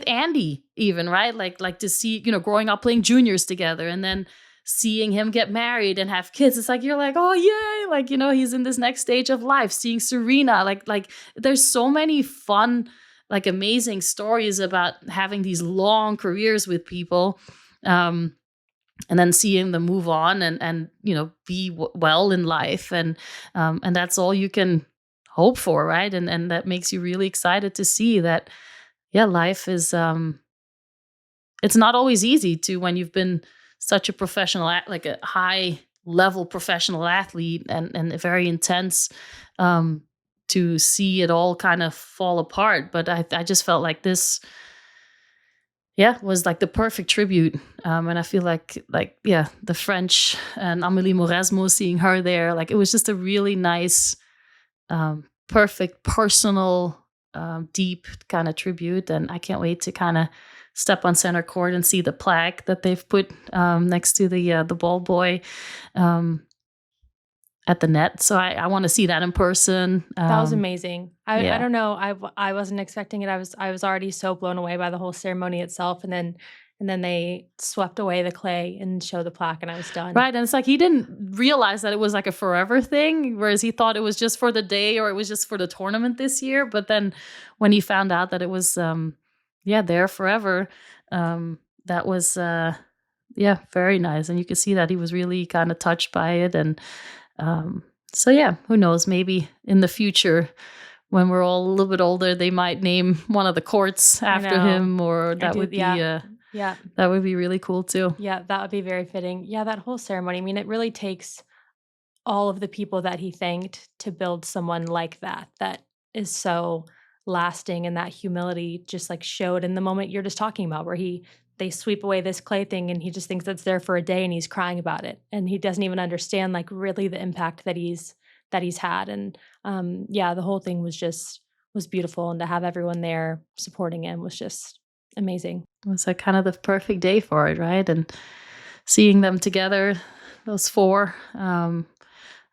B: Andy even, right? Like to see, growing up playing juniors together, and then seeing him get married and have kids. It's like, you're like, oh yay, like, he's in this next stage of life. Seeing Serena, like there's so many fun, like, amazing stories about having these long careers with people, and then seeing them move on, and be well in life, and that's all you can hope for, right? And that makes you really excited to see that, life is it's not always easy when you've been such a professional, like a high level professional athlete, and very intense, to see it all kind of fall apart. But I just felt like this, was like the perfect tribute. And I feel like the French and Amélie Mauresmo, seeing her there, like, it was just a really nice, perfect, personal, deep kind of tribute. And I can't wait to kind of step on center court and see the plaque that they've put next to the ball boy at the net. So I want to see that in person.
A: That was amazing. I
B: yeah.
A: don't know. I wasn't expecting it. I was already so blown away by the whole ceremony itself, and then they swept away the clay and showed the plaque, and I was done.
B: Right, and it's like he didn't realize that it was like a forever thing, whereas he thought it was just for the day, or it was just for the tournament this year. But then when he found out that it was there forever, that was very nice, and you could see that he was really kind of touched by it. And so yeah, who knows, maybe in the future when we're all a little bit older, they might name one of the courts after
A: know.
B: him, or that would be
A: Yeah.
B: that would be really cool too.
A: Yeah, that would be very fitting. Yeah, that whole ceremony. I mean, it really takes all of the people that he thanked to build someone like that, that is so lasting, and that humility just like showed in the moment you're just talking about, where they sweep away this clay thing and he just thinks it's there for a day and he's crying about it. And he doesn't even understand like really the impact that he's had. And yeah, the whole thing was beautiful. And to have everyone there supporting him was just amazing.
B: It was like kind of the perfect day for it, right? And seeing them together, those four.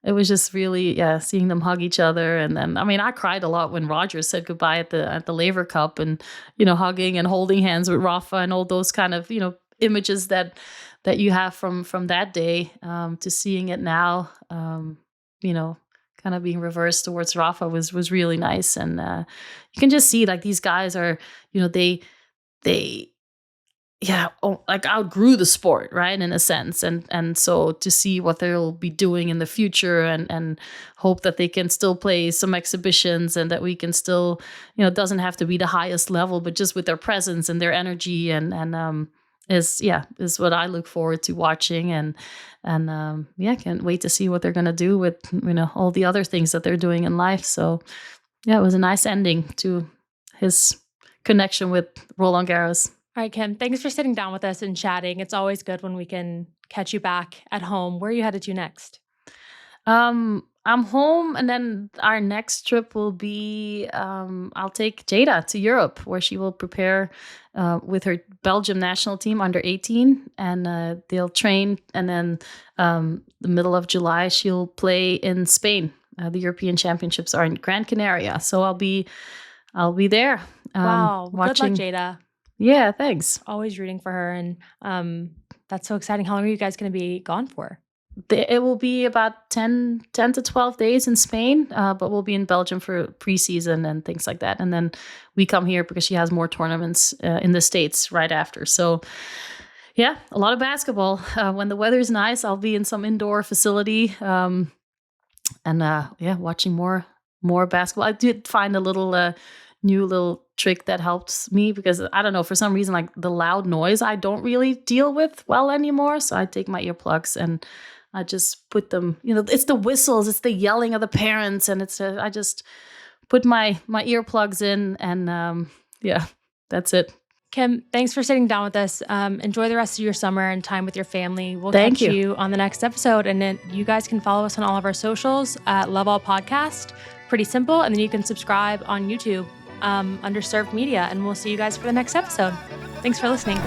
B: It was just really, seeing them hug each other. And then, I mean, I cried a lot when Roger said goodbye at the Laver Cup, and, hugging and holding hands with Rafa, and all those kind of, images that you have from that day, to seeing it now, kind of being reversed towards Rafa was really nice. And you can just see like these guys are, they like outgrew the sport, right, in a sense. And so to see what they'll be doing in the future, and hope that they can still play some exhibitions, and that we can still, it doesn't have to be the highest level, but just with their presence and their energy, and is what I look forward to watching. And can't wait to see what they're going to do with, all the other things that they're doing in life. So yeah, it was a nice ending to his connection with Roland Garros.
A: All right, Kim, thanks for sitting down with us and chatting. It's always good when we can catch you back at home. Where are you headed to next?
B: I'm home, and then our next trip will be, I'll take Jada to Europe, where she will prepare with her Belgium national team under 18, and they'll train. And then the middle of July, she'll play in Spain. The European Championships are in Gran Canaria, so I'll be there.
A: Wow,
B: watching.
A: Good luck, Jada.
B: Yeah, thanks.
A: Always rooting for her, and that's so exciting. How long are you guys going to be gone for?
B: It will be about 10 to 12 days in Spain, but we'll be in Belgium for preseason and things like that. And then we come here because she has more tournaments in the States right after. So yeah, a lot of basketball. When the weather's nice, I'll be in some indoor facility, watching more basketball. I did find a little new little trick that helps me, because I don't know, for some reason, like the loud noise I don't really deal with well anymore. So I take my earplugs and I just put them, it's the whistles, it's the yelling of the parents, and I just put my earplugs in, and that's it.
A: Kim, thanks for sitting down with us. Enjoy the rest of your summer and time with your family. We'll
B: Thank
A: catch
B: you.
A: you on the next episode. And then you guys can follow us on all of our socials at Love All Podcast. Pretty simple. And then you can subscribe on YouTube under Served Media. And we'll see you guys for the next episode. Thanks for listening.